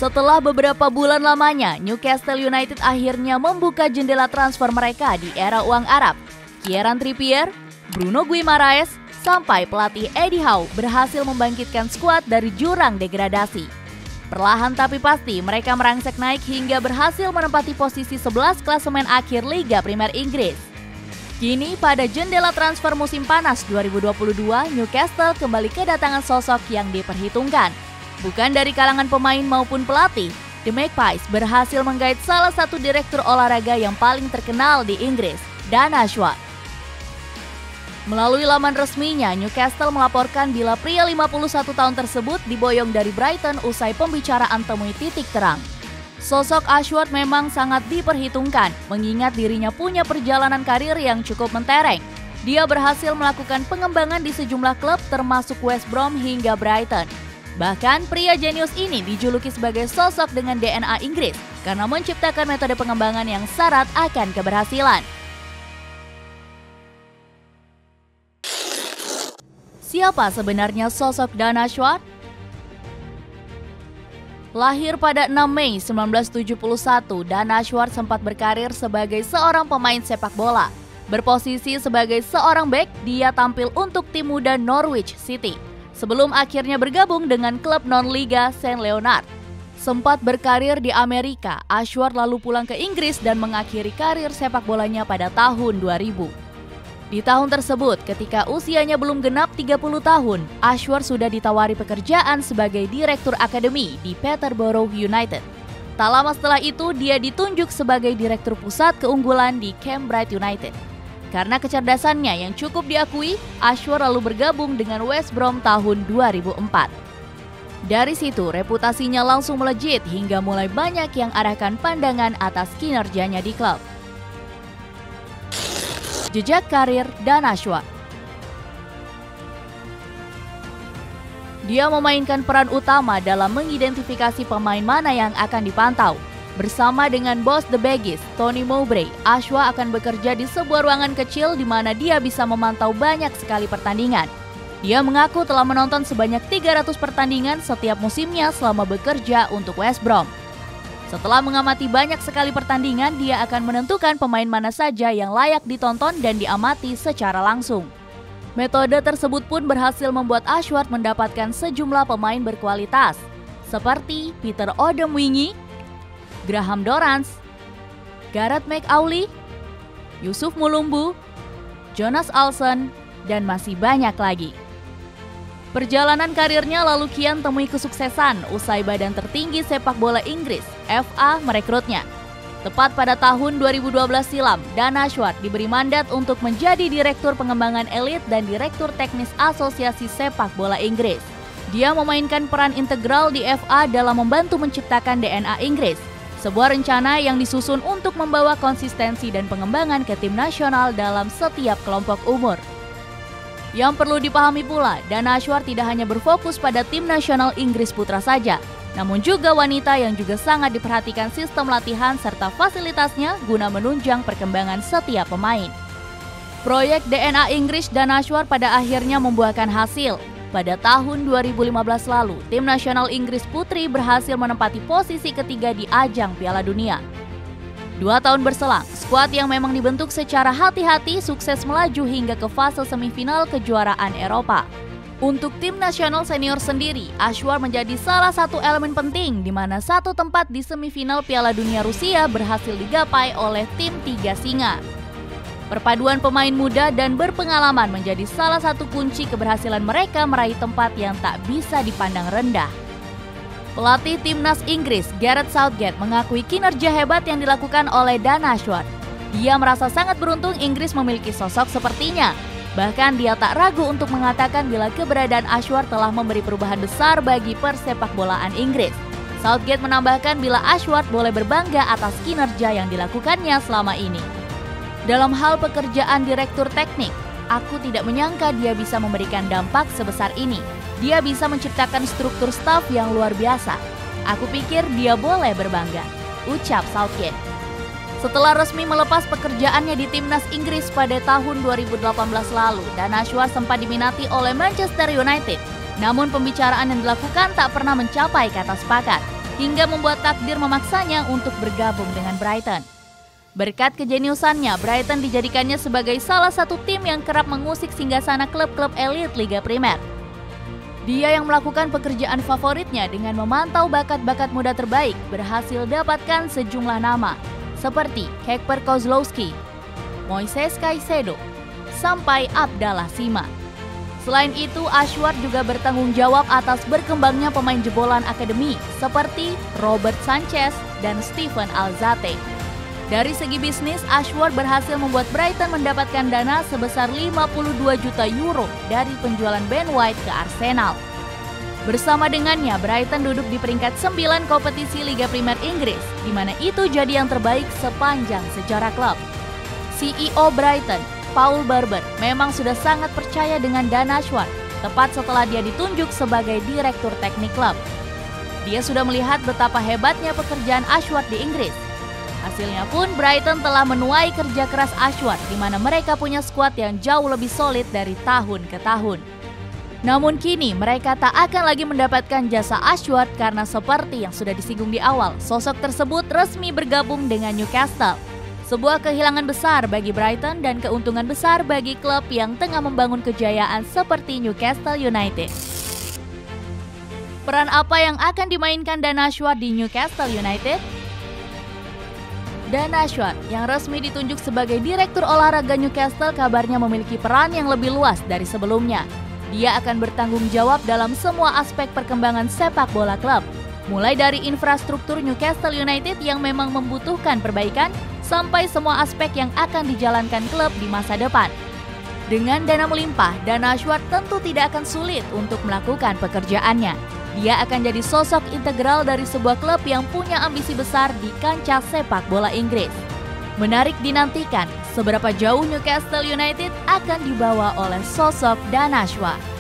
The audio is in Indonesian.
Setelah beberapa bulan lamanya, Newcastle United akhirnya membuka jendela transfer mereka di era uang Arab. Kieran Trippier, Bruno Guimaraes, sampai pelatih Eddie Howe berhasil membangkitkan skuad dari jurang degradasi. Perlahan tapi pasti mereka merangsek naik hingga berhasil menempati posisi 11 klasemen akhir Liga Primer Inggris. Kini pada jendela transfer musim panas 2022, Newcastle kembali kedatangan sosok yang diperhitungkan. Bukan dari kalangan pemain maupun pelatih, The Magpies berhasil menggait salah satu direktur olahraga yang paling terkenal di Inggris, Dan Ashworth. Melalui laman resminya, Newcastle melaporkan bila pria 51 tahun tersebut diboyong dari Brighton usai pembicaraan temui titik terang. Sosok Ashworth memang sangat diperhitungkan, mengingat dirinya punya perjalanan karir yang cukup mentereng. Dia berhasil melakukan pengembangan di sejumlah klub termasuk West Brom hingga Brighton. Bahkan pria jenius ini dijuluki sebagai sosok dengan DNA Inggris karena menciptakan metode pengembangan yang syarat akan keberhasilan. Siapa sebenarnya sosok Dan Ashworth? Lahir pada 6 Mei 1971, Dan Ashworth sempat berkarir sebagai seorang pemain sepak bola. Berposisi sebagai seorang bek, dia tampil untuk tim muda Norwich City sebelum akhirnya bergabung dengan klub non-liga St. Leonard. Sempat berkarir di Amerika, Ashworth lalu pulang ke Inggris dan mengakhiri karir sepak bolanya pada tahun 2000. Di tahun tersebut, ketika usianya belum genap 30 tahun, Ashworth sudah ditawari pekerjaan sebagai direktur akademi di Peterborough United. Tak lama setelah itu, dia ditunjuk sebagai direktur pusat keunggulan di Cambridge United. Karena kecerdasannya yang cukup diakui, Ashworth lalu bergabung dengan West Brom tahun 2004. Dari situ, reputasinya langsung melejit hingga mulai banyak yang arahkan pandangan atas kinerjanya di klub. Jejak karir Dan Ashworth. Dia memainkan peran utama dalam mengidentifikasi pemain mana yang akan dipantau. Bersama dengan bos The Baggies, Tony Mowbray, Ashworth akan bekerja di sebuah ruangan kecil di mana dia bisa memantau banyak sekali pertandingan. Dia mengaku telah menonton sebanyak 300 pertandingan setiap musimnya selama bekerja untuk West Brom. Setelah mengamati banyak sekali pertandingan, dia akan menentukan pemain mana saja yang layak ditonton dan diamati secara langsung. Metode tersebut pun berhasil membuat Ashworth mendapatkan sejumlah pemain berkualitas, seperti Peter Odemwingie, Graham Dorrans, Gareth McAuley, Yusuf Mulumbu, Jonas Alsen, dan masih banyak lagi. Perjalanan karirnya lalu kian temui kesuksesan usai badan tertinggi sepak bola Inggris, FA, merekrutnya. Tepat pada tahun 2012 silam, Dan Ashworth diberi mandat untuk menjadi direktur pengembangan elit dan direktur teknis Asosiasi Sepak Bola Inggris. Dia memainkan peran integral di FA dalam membantu menciptakan DNA Inggris, sebuah rencana yang disusun untuk membawa konsistensi dan pengembangan ke tim nasional dalam setiap kelompok umur. Yang perlu dipahami pula, Dan Ashworth tidak hanya berfokus pada tim nasional Inggris putra saja, namun juga wanita yang juga sangat diperhatikan sistem latihan serta fasilitasnya guna menunjang perkembangan setiap pemain. Proyek DNA Inggris Dan Ashworth pada akhirnya membuahkan hasil. Pada tahun 2015 lalu, tim nasional Inggris putri berhasil menempati posisi ketiga di ajang Piala Dunia. 2 tahun berselang, skuad yang memang dibentuk secara hati-hati sukses melaju hingga ke fase semifinal kejuaraan Eropa. Untuk tim nasional senior sendiri, Ashworth menjadi salah satu elemen penting di mana satu tempat di semifinal Piala Dunia Rusia berhasil digapai oleh tim Tiga Singa. Perpaduan pemain muda dan berpengalaman menjadi salah satu kunci keberhasilan mereka meraih tempat yang tak bisa dipandang rendah. Pelatih timnas Inggris, Gareth Southgate, mengakui kinerja hebat yang dilakukan oleh Dan Ashworth. Dia merasa sangat beruntung Inggris memiliki sosok sepertinya. Bahkan dia tak ragu untuk mengatakan bila keberadaan Ashworth telah memberi perubahan besar bagi persepakbolaan Inggris. Southgate menambahkan bila Ashworth boleh berbangga atas kinerja yang dilakukannya selama ini. Dalam hal pekerjaan direktur teknik, aku tidak menyangka dia bisa memberikan dampak sebesar ini. Dia bisa menciptakan struktur staf yang luar biasa. Aku pikir dia boleh berbangga, ucap Southgate. Setelah resmi melepas pekerjaannya di timnas Inggris pada tahun 2018 lalu, Dan Ashworth sempat diminati oleh Manchester United. Namun pembicaraan yang dilakukan tak pernah mencapai kata sepakat. hingga membuat takdir memaksanya untuk bergabung dengan Brighton. Berkat kejeniusannya, Brighton dijadikannya sebagai salah satu tim yang kerap mengusik singgasana klub-klub elit Liga Primer. Dia yang melakukan pekerjaan favoritnya dengan memantau bakat-bakat muda terbaik berhasil dapatkan sejumlah nama seperti Kacper Kozlowski, Moises Caicedo, sampai Abdallah Sima. Selain itu, Ashworth juga bertanggung jawab atas berkembangnya pemain jebolan akademi seperti Robert Sanchez dan Steven Alzate. Dari segi bisnis, Ashworth berhasil membuat Brighton mendapatkan dana sebesar 52 juta euro dari penjualan Ben White ke Arsenal. Bersama dengannya, Brighton duduk di peringkat 9 kompetisi Liga Primer Inggris, di mana itu jadi yang terbaik sepanjang sejarah klub. CEO Brighton, Paul Barber, memang sudah sangat percaya dengan Dan Ashworth, tepat setelah dia ditunjuk sebagai direktur teknik klub. Dia sudah melihat betapa hebatnya pekerjaan Ashworth di Inggris. Hasilnya pun Brighton telah menuai kerja keras Ashworth, di mana mereka punya skuad yang jauh lebih solid dari tahun ke tahun. Namun kini mereka tak akan lagi mendapatkan jasa Ashworth karena seperti yang sudah disinggung di awal, sosok tersebut resmi bergabung dengan Newcastle. Sebuah kehilangan besar bagi Brighton dan keuntungan besar bagi klub yang tengah membangun kejayaan seperti Newcastle United. Peran apa yang akan dimainkan Dan Ashworth di Newcastle United? Dan Ashworth yang resmi ditunjuk sebagai direktur olahraga Newcastle kabarnya memiliki peran yang lebih luas dari sebelumnya. Dia akan bertanggung jawab dalam semua aspek perkembangan sepak bola klub, mulai dari infrastruktur Newcastle United yang memang membutuhkan perbaikan, sampai semua aspek yang akan dijalankan klub di masa depan. Dengan dana melimpah, Dan Ashworth tentu tidak akan sulit untuk melakukan pekerjaannya. Dia akan jadi sosok integral dari sebuah klub yang punya ambisi besar di kancah sepak bola Inggris. Menarik dinantikan seberapa jauh Newcastle United akan dibawa oleh sosok Dan Ashworth.